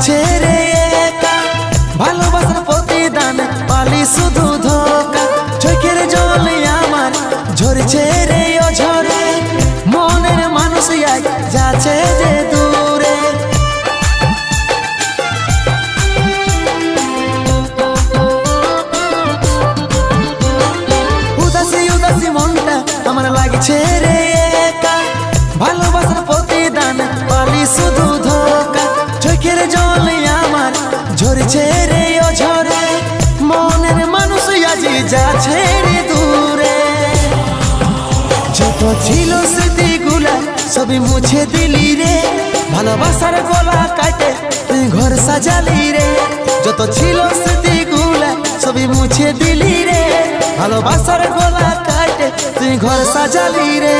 লাগছে রে একা, ভালোবাসার প্রতিদান পালি শুধু ধোকা। চোখের জল আমার ঝরছে রে অঝরে, মনের মানুষ আজ যাচ্ছে যে দূরে। উদাসী উদাসী মনটা আমার লাগছে রে একা, ভালোবাসার প্রতিদান পালি শুধু ধোকা। চোখের জল আমার ঝরছে রে অঝরে, মনের মানুষ আজ যাচ্ছে রে দূরে। যত ছিল স্মৃতিগুলা সবই মুছে দিলি রে, ভালোবাসার গলা কাটে তুই ঘর সাজালি রে। যত ছিল স্মৃতিগুলা সবই মুছে দিলি রে, ভালোবাসার গলা কাটে তুই ঘর সাজালি রে।